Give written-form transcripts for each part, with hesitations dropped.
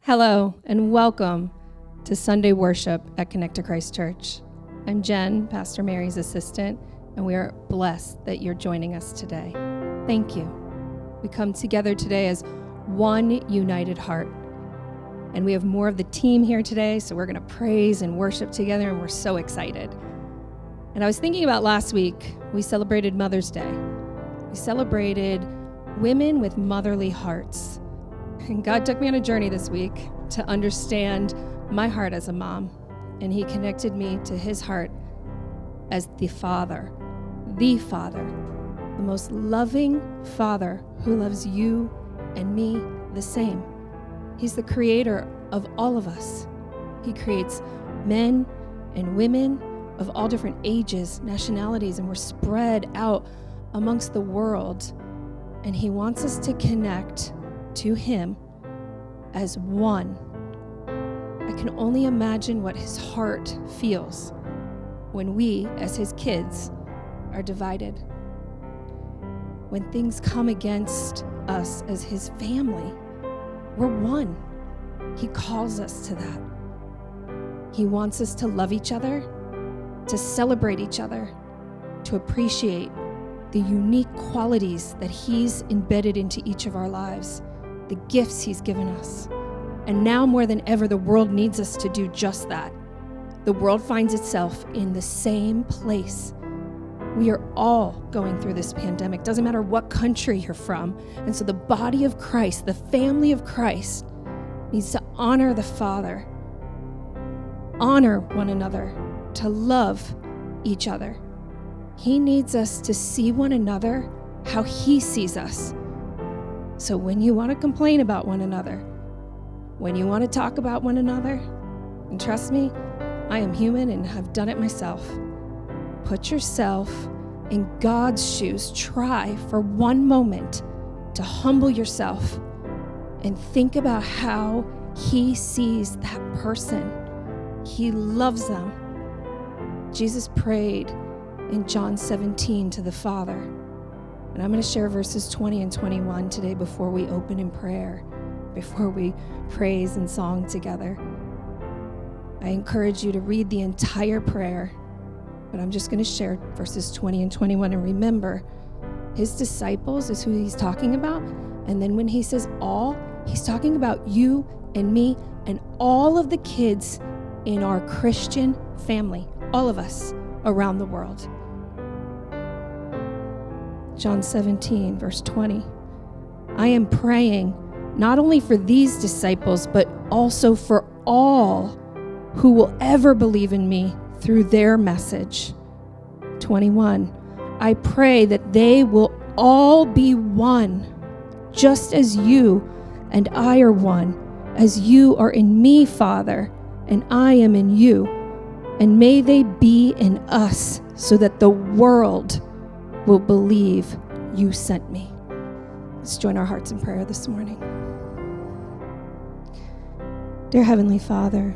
Hello, and welcome to Sunday worship at Connect2Christ Church. I'm Jen, Pastor Mary's assistant, and we are blessed that you're joining us today. Thank you. We come together today as one united heart, and we have more of the team here today, so we're going to praise and worship together, and we're so excited. And I was thinking about last week, we celebrated Mother's Day. We celebrated women with motherly hearts. And God took me on a journey this week to understand my heart as a mom. And he connected me to his heart as the Father, the most loving Father who loves you and me the same. He's the creator of all of us. He creates men and women of all different ages, nationalities, and we're spread out amongst the world. And he wants us to connect to him as one. I can only imagine what his heart feels when we, as his kids, are divided. When things come against us as his family, we're one. He calls us to that. He wants us to love each other, to celebrate each other, to appreciate the unique qualities that he's embedded into each of our lives, the gifts he's given us. And now more than ever, the world needs us to do just that. The world finds itself in the same place. We are all going through this pandemic. Doesn't matter what country you're from. And so the body of Christ, the family of Christ, needs to honor the Father, honor one another, to love each other. He needs us to see one another how he sees us. So when you want to complain about one another, when you want to talk about one another, and trust me, I am human and have done it myself, put yourself in God's shoes. Try for one moment to humble yourself and think about how he sees that person. He loves them. Jesus prayed in John 17 to the Father. And I'm going to share verses 20 and 21 today before we open in prayer, before we praise and song together. I encourage you to read the entire prayer, but I'm just going to share verses 20 and 21. And remember, his disciples is who he's talking about. And then when he says all, he's talking about you and me and all of the kids in our Christian family, all of us around the world. John 17, verse 20. I am praying not only for these disciples, but also for all who will ever believe in me through their message. 21. I pray that they will all be one, just as you and I are one, as you are in me, Father, and I am in you. And may they be in us, so that the world will believe you sent me. Let's join our hearts in prayer this morning. Dear Heavenly Father,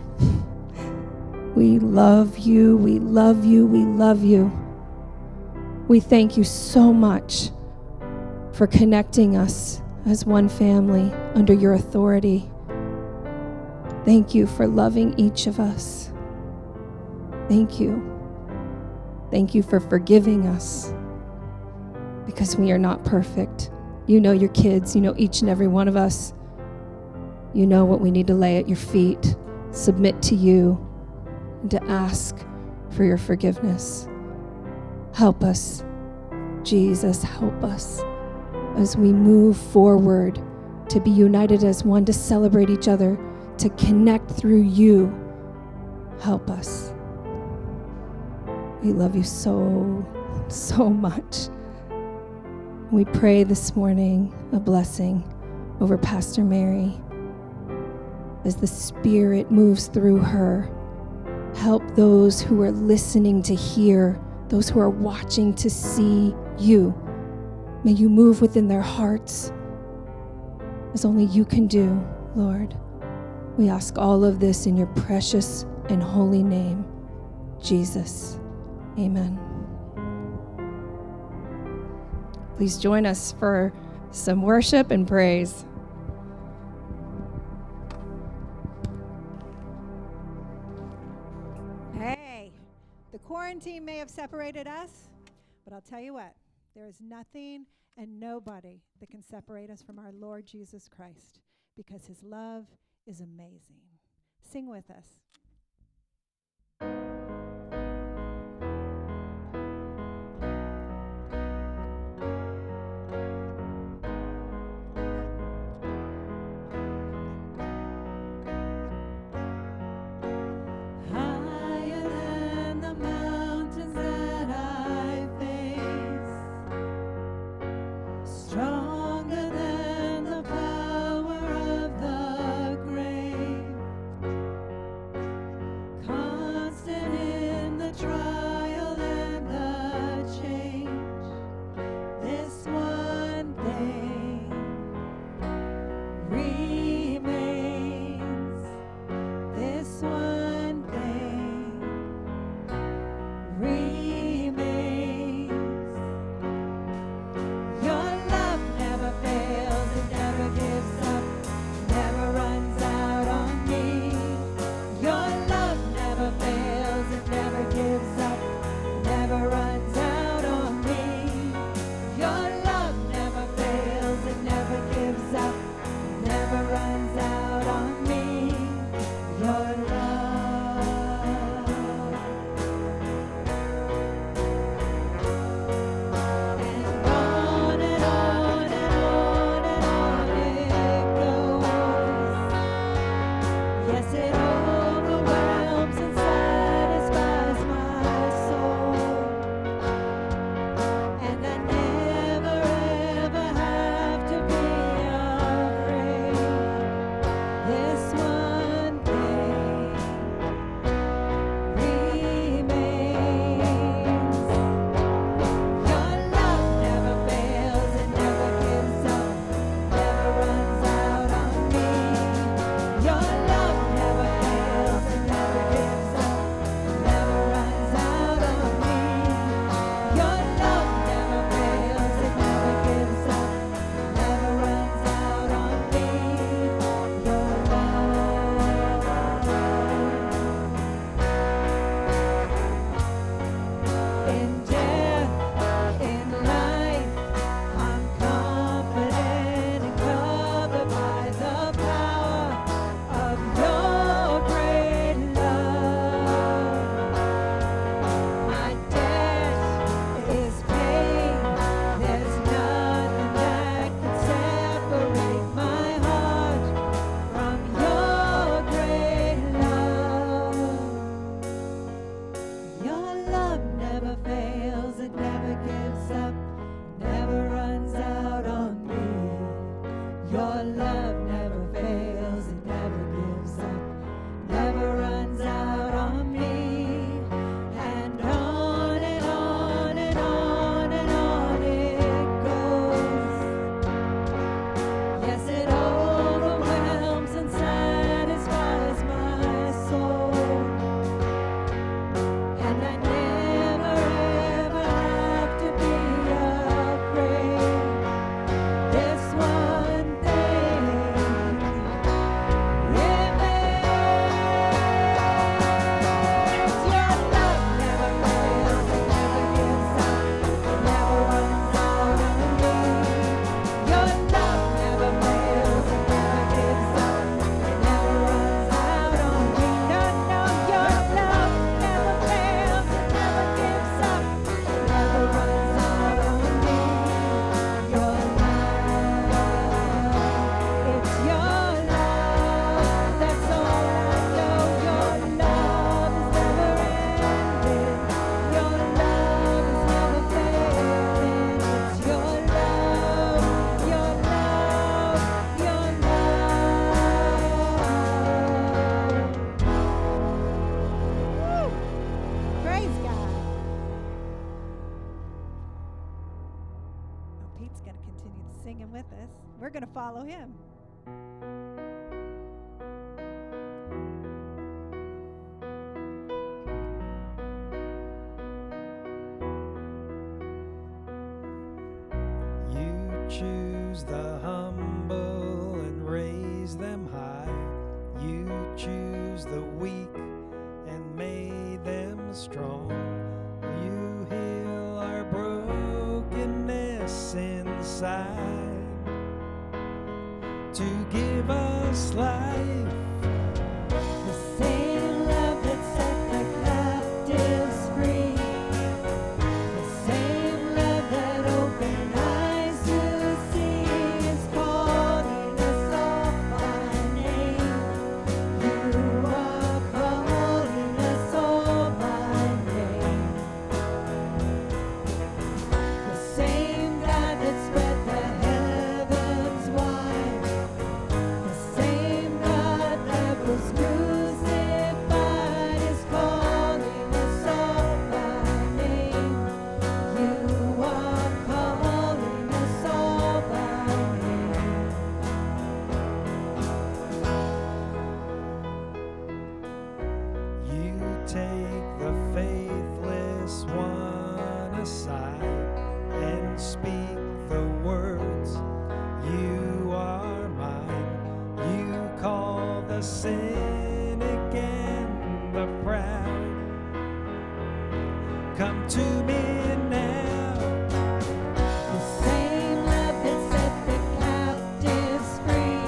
we love you, we love you, we love you. We thank you so much for connecting us as one family under your authority. Thank you for loving each of us. Thank you. Thank you for forgiving us, because we are not perfect. You know your kids. You know each and every one of us. You know what we need to lay at your feet, submit to you, and to ask for your forgiveness. Help us, Jesus, help us as we move forward to be united as one, to celebrate each other, to connect through you. Help us. We love you so, so much. We pray this morning a blessing over Pastor Mary as the Spirit moves through her. Help those who are listening to hear, those who are watching to see you. May you move within their hearts as only you can do, Lord. We ask all of this in your precious and holy name, Jesus. Amen. Please join us for some worship and praise. Quarantine may have separated us, but I'll tell you what, there is nothing and nobody that can separate us from our Lord Jesus Christ, because his love is amazing. Sing with us. We're going to follow him. You choose the humble and raise them high. You choose the weak and made them strong. us inside to give us life. The same love that set the captives free, the same love that opened eyes to see, is calling us all by name. You are calling us all by name. The same God that spread the heavens wide, the same God that was crucified, is calling us all by name. You are calling us all by name. You take the faithless one aside and speak the words, you are mine. You call the cynic and the proud, come to me now. The same love that set the captives free,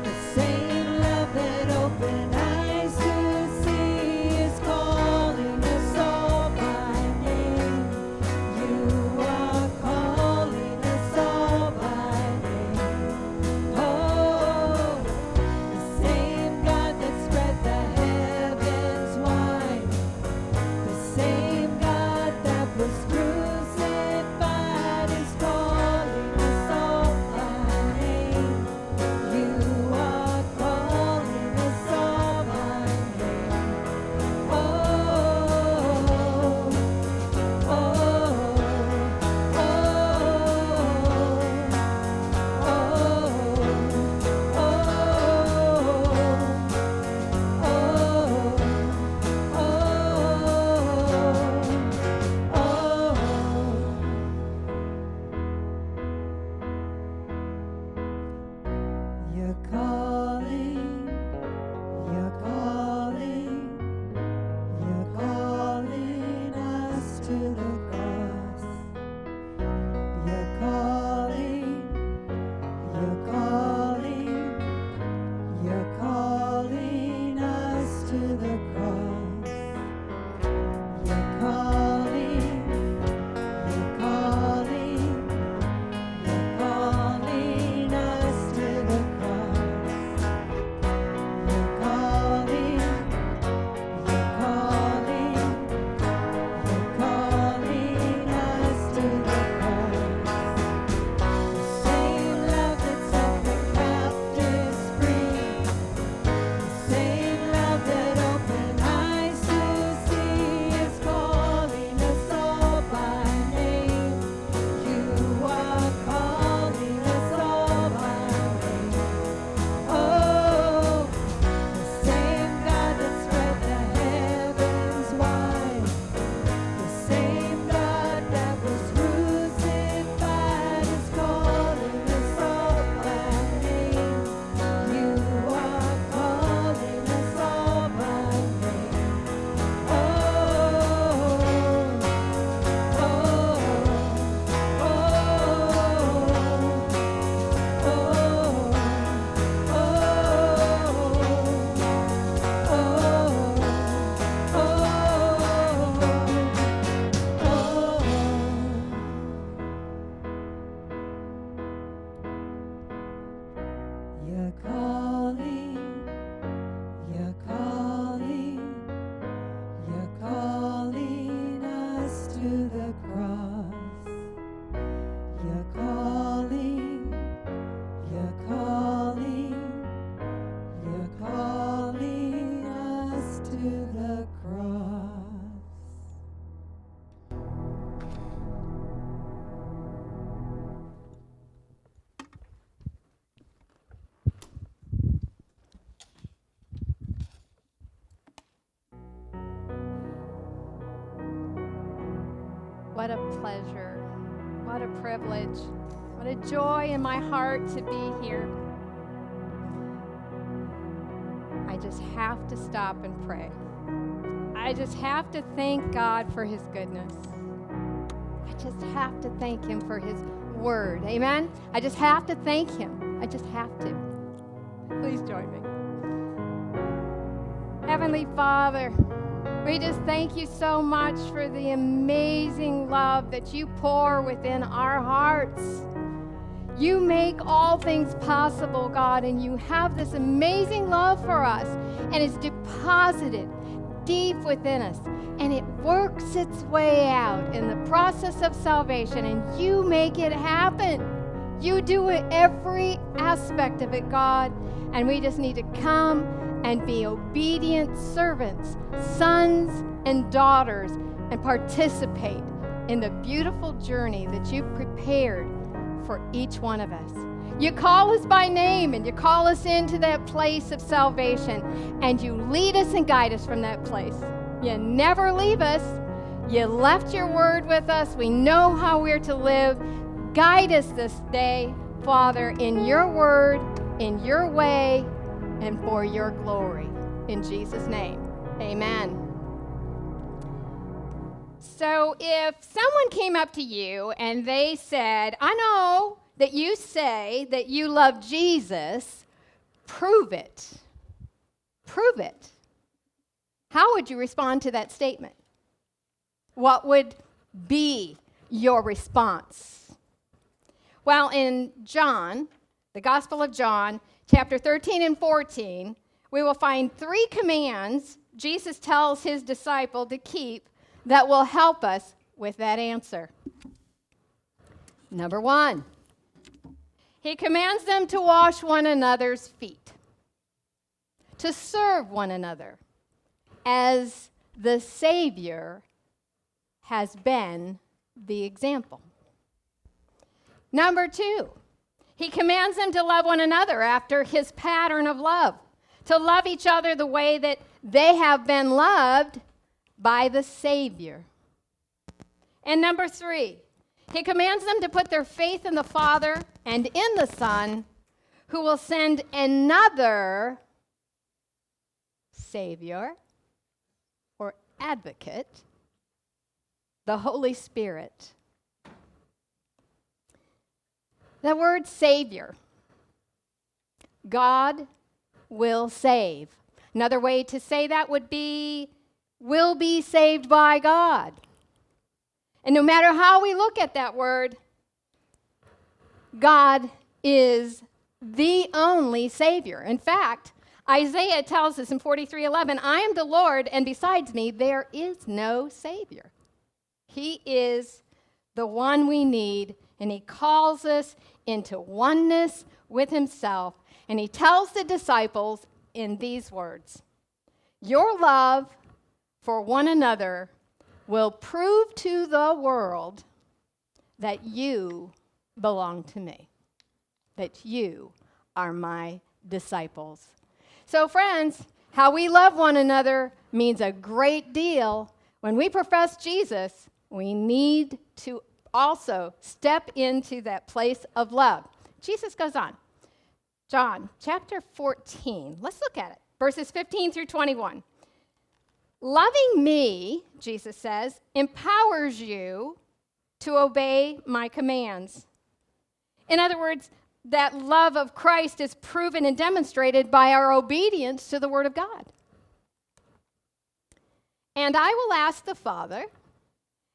the same love that opened eyes to see, is calling us all by name. You are calling us all by name. Oh, the same God that spread the heavens wide, the same God that was crucified, is calling us all by name. You are calling us all by name. Oh, oh, oh, You're calling, you're calling, you're calling us to the cross. You're calling, you're calling, you're calling us to the cross. You're calling, you're calling, you're calling us to the cross. You're calling, you're calling, you're calling us to the cross. The same love that set the captives free, the same love that opened eyes to see, is calling us all by name. You are calling us all by name. Oh, the same God that spread the heavens wide, the same God that was crucified, is calling us all by name. You are calling us all by name. Oh, oh, You're calling, you're calling, you're calling us to the cross. You're calling, you're calling, you're calling us to the cross. What a pleasure, what a privilege, what a joy in my heart to be here. I just have to stop and pray. I just have to thank God for his goodness. I just have to thank him for his word. Amen? I just have to thank him. I just have to. Please join me. Heavenly Father, we just thank you so much for the amazing love that you pour within our hearts. You make all things possible, God, and you have this amazing love for us, and it's deposited deep within us, and it works its way out in the process of salvation, and you make it happen. You do it every aspect of it, God, and we just need to come and be obedient servants, sons and daughters, and participate in the beautiful journey that you've prepared for each one of us. You call us by name, and you call us into that place of salvation, and you lead us and guide us from that place. You never leave us. You left your word with us. We know how we're to live. Guide us this day, Father, in your word, in your way, and for your glory. In Jesus' name, amen. So if someone came up to you and they said, I know that you say that you love Jesus, prove it. Prove it. How would you respond to that statement? What would be your response? Well, in John, the Gospel of John, chapter 13 and 14, we will find 3 commands Jesus tells his disciple to keep that will help us with that answer. Number 1, he commands them to wash one another's feet, to serve one another as the Savior has been the example. Number 2, he commands them to love one another after his pattern of love, to love each other the way that they have been loved by the Savior. And number 3, he commands them to put their faith in the Father and in the Son, who will send another Savior or advocate, the Holy Spirit. The word Savior, God will save. Another way to say that would be, will be saved by God. And no matter how we look at that word, God is the only Savior. In fact, Isaiah tells us in 43:11, I am the Lord, and besides me there is no Savior. He is the one we need, and he calls us into oneness with himself. And he tells the disciples in these words, your love for one another will prove to the world that you belong to me, that you are my disciples. So friends, how we love one another means a great deal. When we profess Jesus, we need to also step into that place of love. Jesus goes on. John chapter 14, let's look at it, verses 15 through 21. Loving me, Jesus says, empowers you to obey my commands. In other words, that love of Christ is proven and demonstrated by our obedience to the Word of God. And I will ask the Father,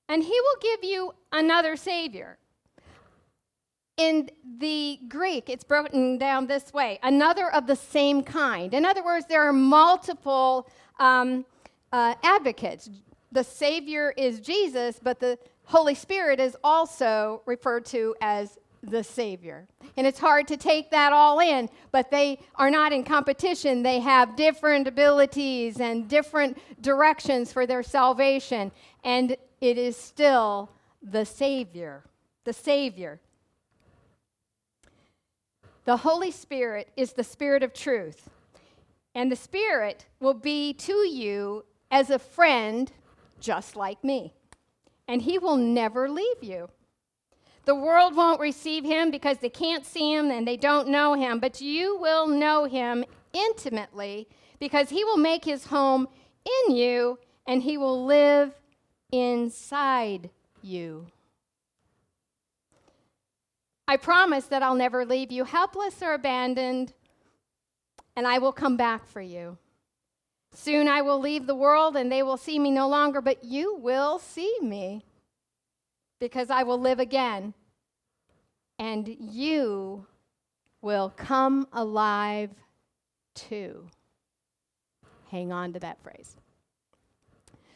and he will give you another Savior. In the Greek, it's broken down this way, another of the same kind. In other words, there are multiple advocates. The Savior is Jesus, but the Holy Spirit is also referred to as the Savior. And it's hard to take that all in, but they are not in competition. They have different abilities and different directions for their salvation, and it is still the Savior. The Savior. The Holy Spirit is the Spirit of truth, and the Spirit will be to you as a friend just like me, and he will never leave you. The world won't receive him because they can't see him and they don't know him, but you will know him intimately because he will make his home in you and he will live inside you. I promise that I'll never leave you helpless or abandoned, and I will come back for you. Soon I will leave the world, and they will see me no longer, but you will see me, because I will live again, and you will come alive too. Hang on to that phrase.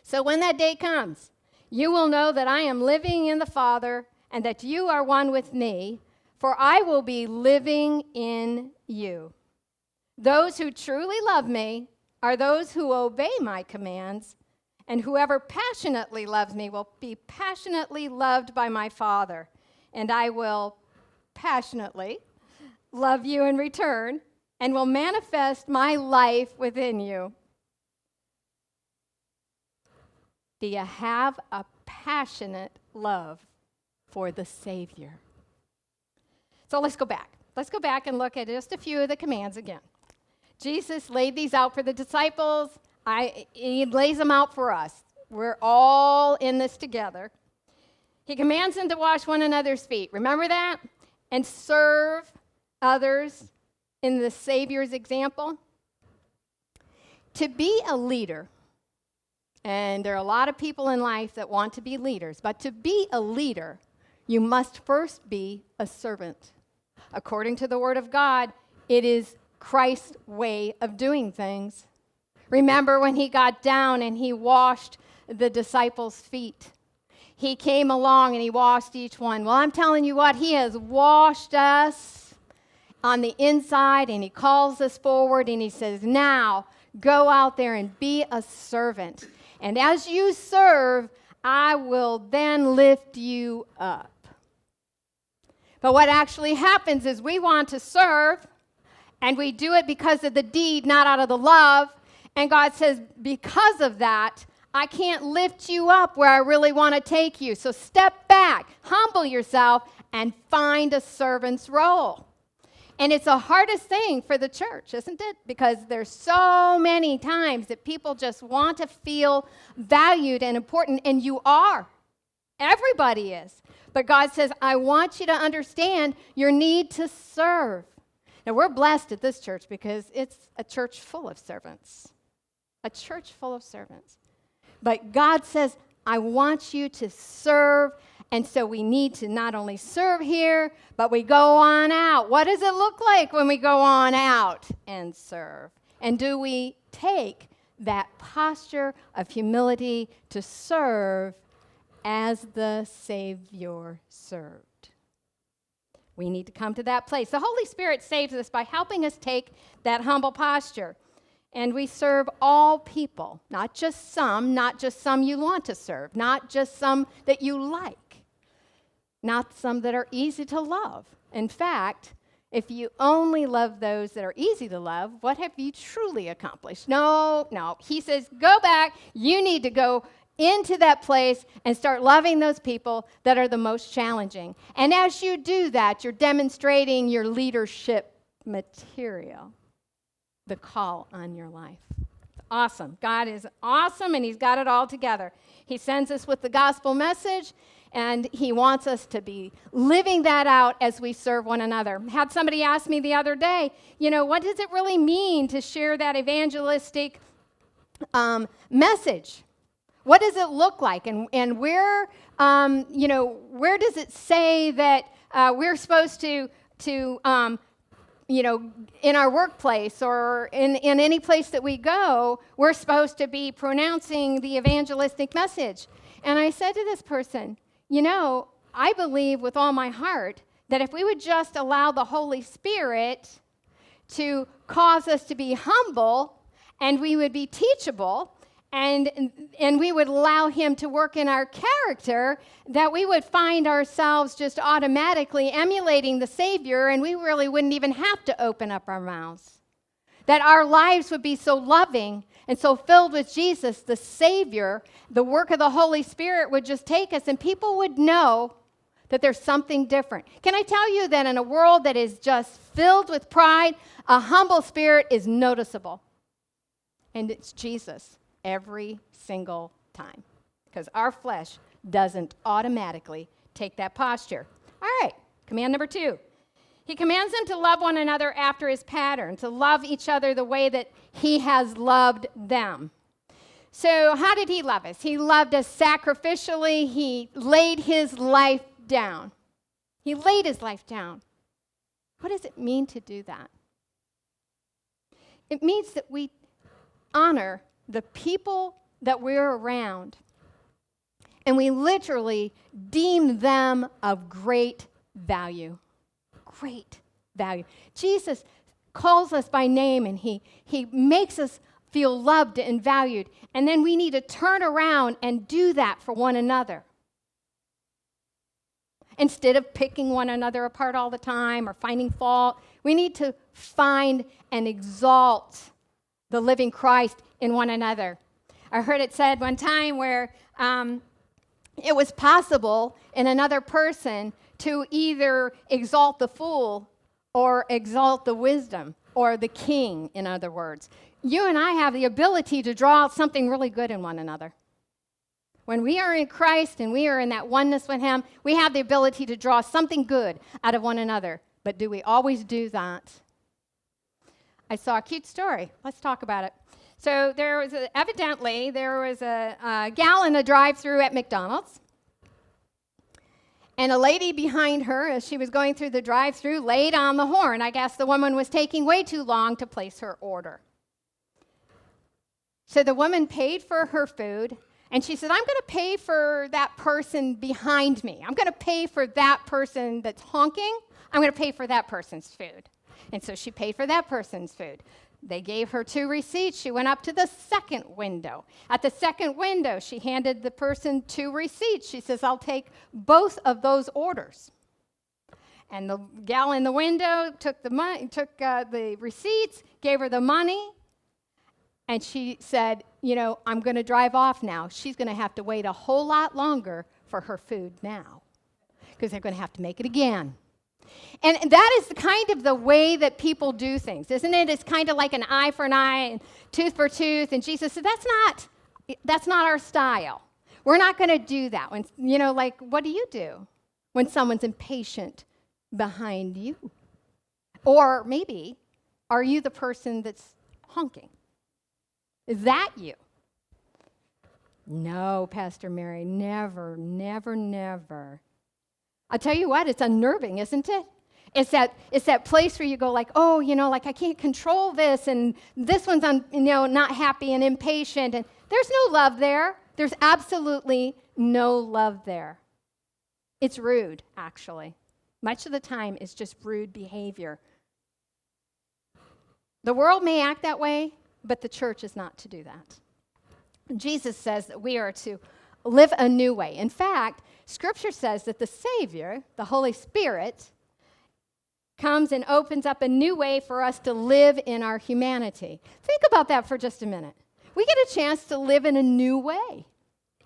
So when that day comes, you will know that I am living in the Father, and that you are one with me, for I will be living in you. Those who truly love me are those who obey my commands, and whoever passionately loves me will be passionately loved by my Father, and I will passionately love you in return and will manifest my life within you. Do you have a passionate love for the Savior? So let's go back. Let's go back and look at just a few of the commands again. Jesus laid these out for the disciples. He lays them out for us. We're all in this together. He commands them to wash one another's feet. Remember that? And serve others in the Savior's example. To be a leader, and there are a lot of people in life that want to be leaders, but to be a leader, you must first be a servant. According to the Word of God, it is Christ's way of doing things. Remember when he got down and he washed the disciples' feet? He came along and he washed each one. Well, I'm telling you what, he has washed us on the inside, and he calls us forward, and he says, now go out there and be a servant. And as you serve, I will then lift you up. But what actually happens is we want to serve, and we do it because of the deed, not out of the love. And God says, because of that, I can't lift you up where I really want to take you. So step back, humble yourself, and find a servant's role. And it's the hardest thing for the church, isn't it? Because there's so many times that people just want to feel valued and important, and you are. Everybody is. But God says, I want you to understand your need to serve. Now, we're blessed at this church because it's a church full of servants. A church full of servants. But God says, I want you to serve. And so we need to not only serve here, but we go on out. What does it look like when we go on out and serve? And do we take that posture of humility to serve as the Savior served? We need to come to that place. The Holy Spirit saves us by helping us take that humble posture. And we serve all people, not just some you want to serve, not just some that you like, not some that are easy to love. In fact, if you only love those that are easy to love, what have you truly accomplished? No. He says, go back. You need to go into that place and start loving those people that are the most challenging. And as you do that, you're demonstrating your leadership material, the call on your life. Awesome. God is awesome, and he's got it all together. He sends us with the gospel message, and he wants us to be living that out as we serve one another. I had somebody ask me the other day, what does it really mean to share that evangelistic message? What does it look like? And where, where does it say that we're supposed to in our workplace or in any place that we go, we're supposed to be pronouncing the evangelistic message? And I said to this person, I believe with all my heart that if we would just allow the Holy Spirit to cause us to be humble, and we would be teachable, and we would allow him to work in our character, that we would find ourselves just automatically emulating the Savior, and we really wouldn't even have to open up our mouths. That our lives would be so loving and so filled with Jesus, the Savior, the work of the Holy Spirit would just take us, and people would know that there's something different. Can I tell you that in a world that is just filled with pride, a humble spirit is noticeable? And it's Jesus every single time, because our flesh doesn't automatically take that posture. All right, Command number 2. He commands them to love one another after his pattern, to love each other the way that he has loved them. So how did he love us? He loved us sacrificially. He laid his life down. He laid his life down. What does it mean to do that? It means that we honor the people that we're around, and we literally deem them of great value. Great value. Jesus calls us by name, and he makes us feel loved and valued, and then we need to turn around and do that for one another. Instead of picking one another apart all the time or finding fault, we need to find and exalt the living Christ in one another. I heard it said one time where it was possible in another person to either exalt the fool or exalt the wisdom, or the king, in other words. You and I have the ability to draw out something really good in one another. When we are in Christ and we are in that oneness with him, we have the ability to draw something good out of one another. But do we always do that? I saw a cute story. Let's talk about it. So evidently there was a gal in a drive-thru at McDonald's. And a lady behind her, as she was going through the drive-thru, laid on the horn. I guess the woman was taking way too long to place her order. So the woman paid for her food, and she said, I'm going to pay for that person behind me. I'm going to pay for that person that's honking. I'm going to pay for that person's food. And so she paid for that person's food. They gave her 2 receipts. She went up to the second window. At the second window, she handed the person 2 receipts. She says, I'll take both of those orders. And the gal in the window took the receipts, gave her the money, and she said, I'm going to drive off now. She's going to have to wait a whole lot longer for her food now because they're going to have to make it again. And that is kind of the way that people do things, isn't it? It's kind of like an eye for an eye and tooth for tooth. And Jesus said, that's not our style. We're not going to do that. When, what do you do when someone's impatient behind you? Or maybe, are you the person that's honking? Is that you? No, Pastor Mary, never, never, never. I'll tell you what, it's unnerving, isn't it? It's that place where you go like, I can't control this, and this one's not happy and impatient, and there's no love there. There's absolutely no love there. It's rude, actually. Much of the time, it's just rude behavior. The world may act that way, but the church is not to do that. Jesus says that we are to live a new way. In fact, Scripture says that the Savior, the Holy Spirit, comes and opens up a new way for us to live in our humanity. Think about that for just a minute. We get a chance to live in a new way.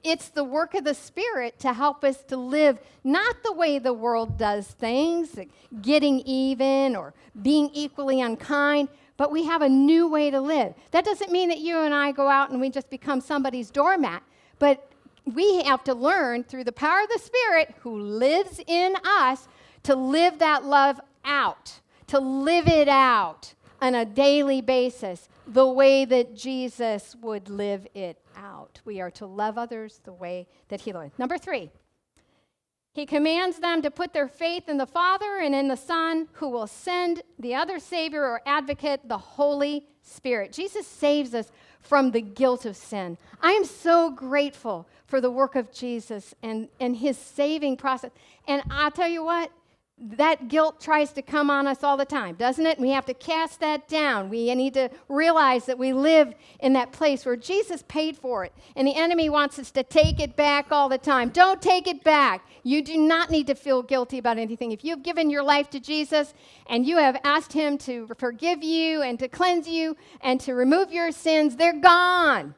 It's the work of the Spirit to help us to live not the way the world does things, like getting even or being equally unkind, but we have a new way to live. That doesn't mean that you and I go out and we just become somebody's doormat, but we have to learn through the power of the Spirit who lives in us to live that love out, to live it out on a daily basis the way that Jesus would live it out. We are to love others the way that he lived. Number 3, he commands them to put their faith in the Father and in the Son, who will send the other Savior or advocate, the Holy Spirit. Jesus saves us from the guilt of sin. I am so grateful for the work of Jesus and his saving process. And I'll tell you what, that guilt tries to come on us all the time, doesn't it? We have to cast that down. We need to realize that we live in that place where Jesus paid for it, and the enemy wants us to take it back all the time. Don't take it back. You do not need to feel guilty about anything. If you've given your life to Jesus and you have asked him to forgive you and to cleanse you and to remove your sins, they're gone.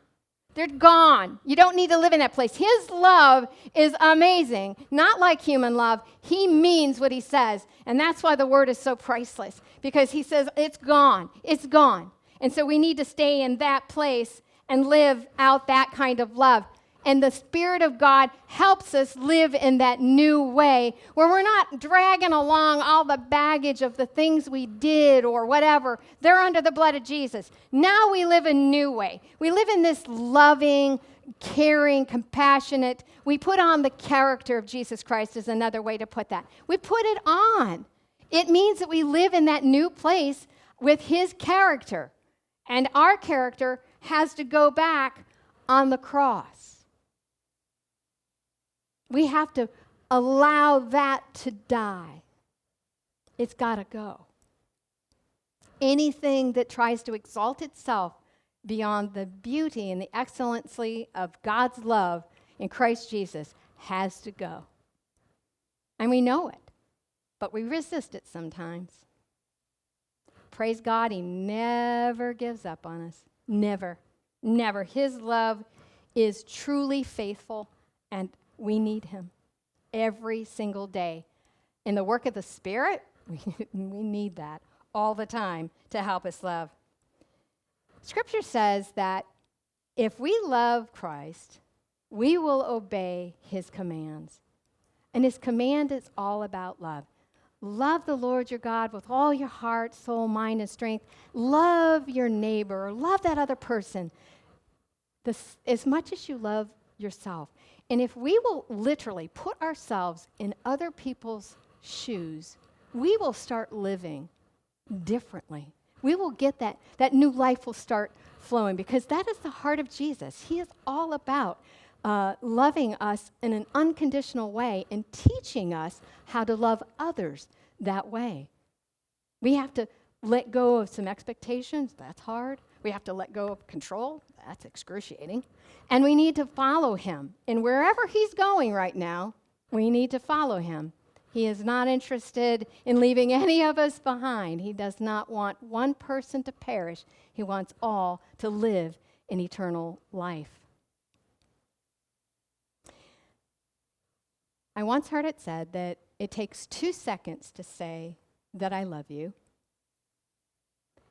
They're gone. You don't need to live in that place. His love is amazing, not like human love. He means what he says, and that's why the word is so priceless, because he says it's gone. It's gone. And so we need to stay in that place and live out that kind of love. And the Spirit of God helps us live in that new way where we're not dragging along all the baggage of the things we did or whatever. They're under the blood of Jesus. Now we live a new way. We live in this loving, caring, compassionate. We put on the character of Jesus Christ is another way to put that. We put it on. It means that we live in that new place with his character. And our character has to go back on the cross. We have to allow that to die. It's got to go. Anything that tries to exalt itself beyond the beauty and the excellency of God's love in Christ Jesus has to go. And we know it, but we resist it sometimes. Praise God, he never gives up on us. Never, never. His love is truly faithful, and we need him every single day. In the work of the Spirit, we need that all the time to help us love. Scripture says that if we love Christ, we will obey his commands. And his command is all about love. Love the Lord your God with all your heart, soul, mind, and strength. Love your neighbor. Love that other person as much as you love yourself. And if we will literally put ourselves in other people's shoes, we will start living differently. We will get that new life will start flowing because that is the heart of Jesus. He is all about loving us in an unconditional way and teaching us how to love others that way. We have to let go of some expectations. That's hard. We have to let go of control. That's excruciating. And we need to follow him. And wherever he's going right now, we need to follow him. He is not interested in leaving any of us behind. He does not want one person to perish. He wants all to live in eternal life. I once heard it said that it takes 2 seconds to say that I love you.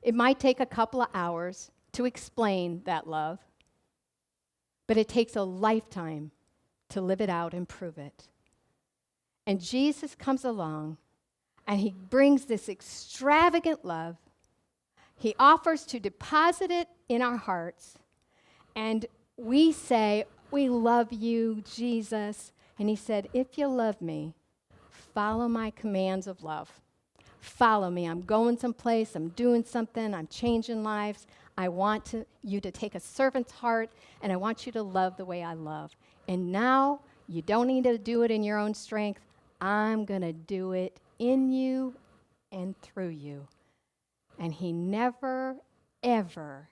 It might take a couple of hours to explain that love, but it takes a lifetime to live it out and prove it. And Jesus comes along, and he brings this extravagant love. He offers to deposit it in our hearts, and we say, we love you, Jesus. And he said, if you love me, follow my commands of love. Follow me. I'm going someplace. I'm doing something. I'm changing lives. I want you to take a servant's heart, and I want you to love the way I love. And now you don't need to do it in your own strength. I'm going to do it in you and through you. And he never, ever,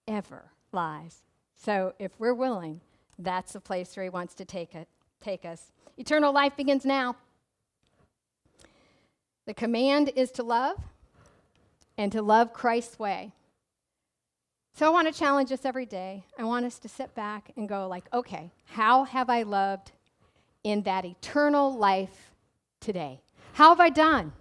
ever lies. So if we're willing, that's the place where he wants to take us. Eternal life begins now. The command is to love and to love Christ's way. So I want to challenge us every day. I want us to sit back and go like, okay, how have I loved in that eternal life today? How have I done?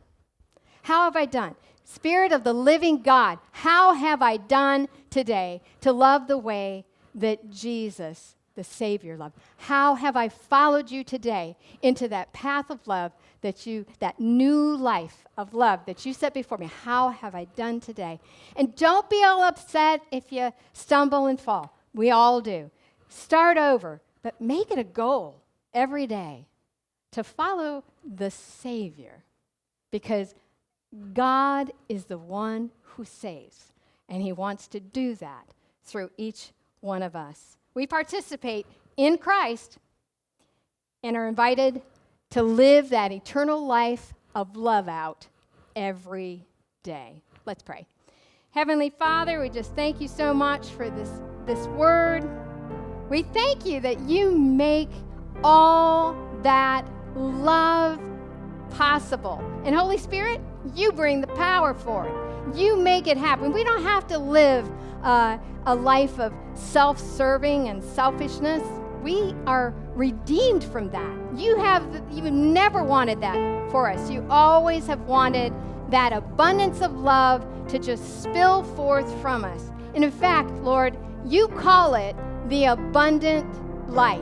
How have I done? Spirit of the living God, how have I done today to love the way that Jesus, the Savior, loved? How have I followed you today into that path of love that new life of love that you set before me? How have I done today? And don't be all upset if you stumble and fall. We all do. Start over, but make it a goal every day to follow the Savior, because God is the one who saves, and he wants to do that through each one of us. We participate in Christ and are invited to live that eternal life of love out every day. Let's pray. Heavenly Father, we just thank you so much for this word. We thank you that you make all that love possible. And Holy Spirit, you bring the power for it. You make it happen. We don't have to live a life of self-serving and selfishness. We are redeemed from that. You never wanted that for us. You always have wanted that abundance of love to just spill forth from us. And in fact, Lord, you call it the abundant life,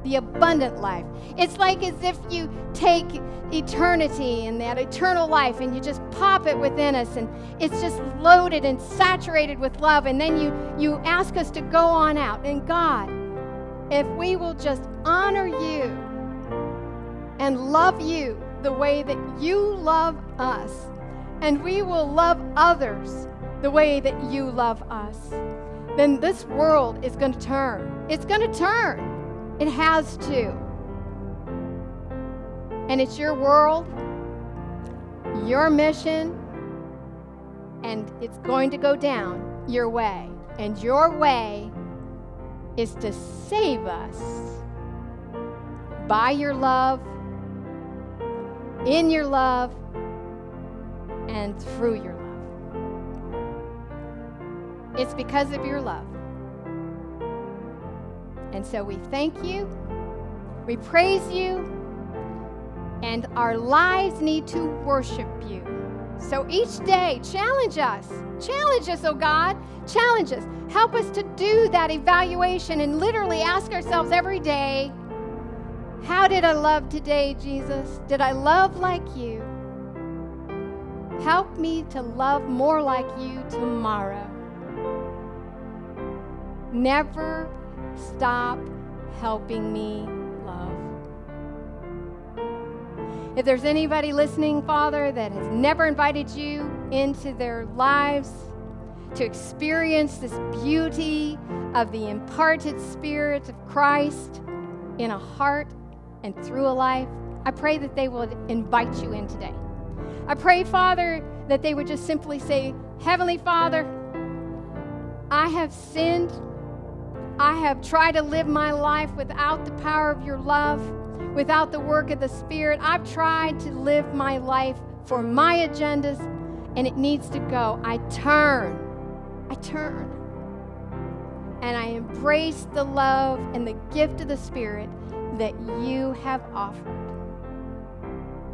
the abundant life. It's like as if you take eternity and that eternal life and you just pop it within us, and it's just loaded and saturated with love, and then you ask us to go on out. And God, if we will just honor you and love you the way that you love us, and we will love others the way that you love us, then this world is going to turn. It's going to turn. It has to. And it's your world, your mission, and it's going to go down your way. And your way is to save us by your love, in your love, and through your love. It's because of your love. And so we thank you, we praise you, and our lives need to worship you. So each day, challenge us, oh God, challenge us. Help us to do that evaluation and literally ask ourselves every day, how did I love today, Jesus? Did I love like you? Help me to love more like you tomorrow. Never stop helping me love. If there's anybody listening, Father, that has never invited you into their lives to experience this beauty of the imparted Spirit of Christ in a heart and through a life, I pray that they will invite you in today. I pray, Father, that they would just simply say, Heavenly Father, I have sinned. I have tried to live my life without the power of your love, without the work of the Spirit. I've tried to live my life for my agendas, and it needs to go. I turn, and I embrace the love and the gift of the Spirit that you have offered.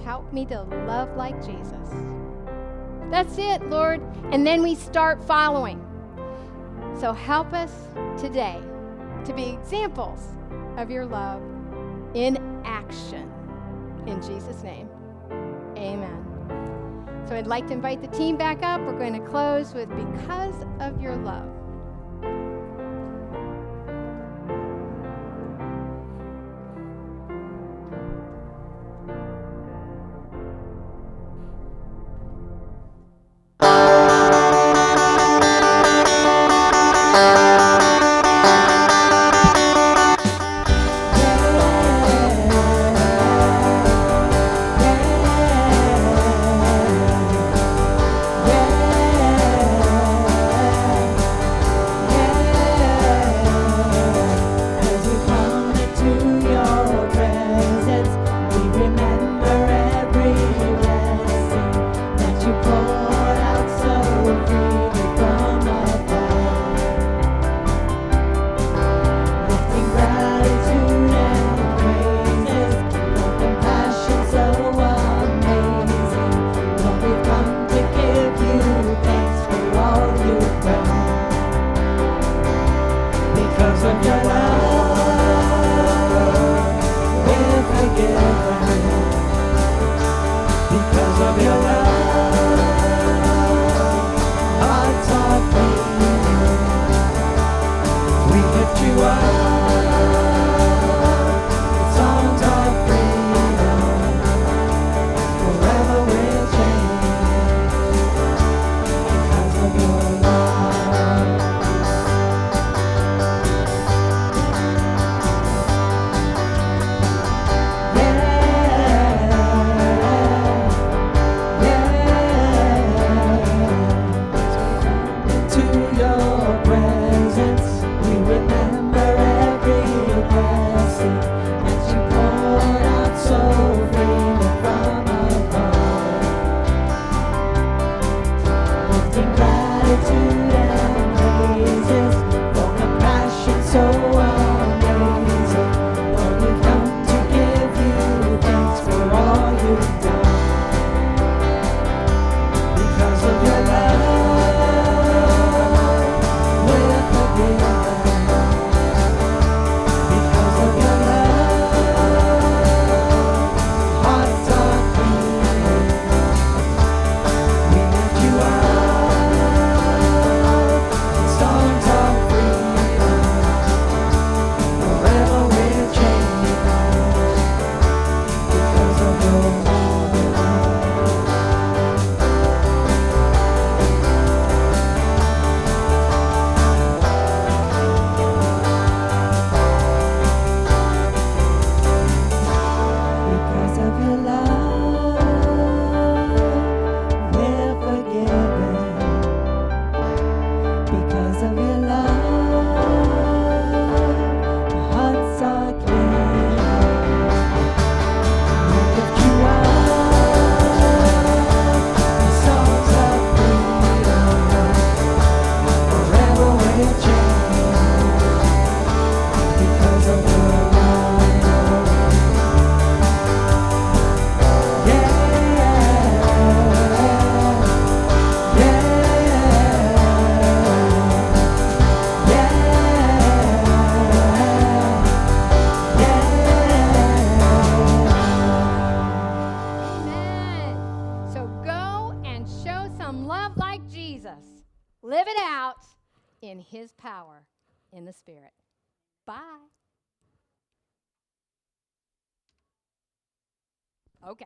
Help me to love like Jesus. That's it, Lord. And then we start following. So help us today to be examples of your love in action. In Jesus' name, amen. So I'd like to invite the team back up. We're going to close with Because of Your Love. Your presence, we remember Live it out in his power in the Spirit. Bye. Okay.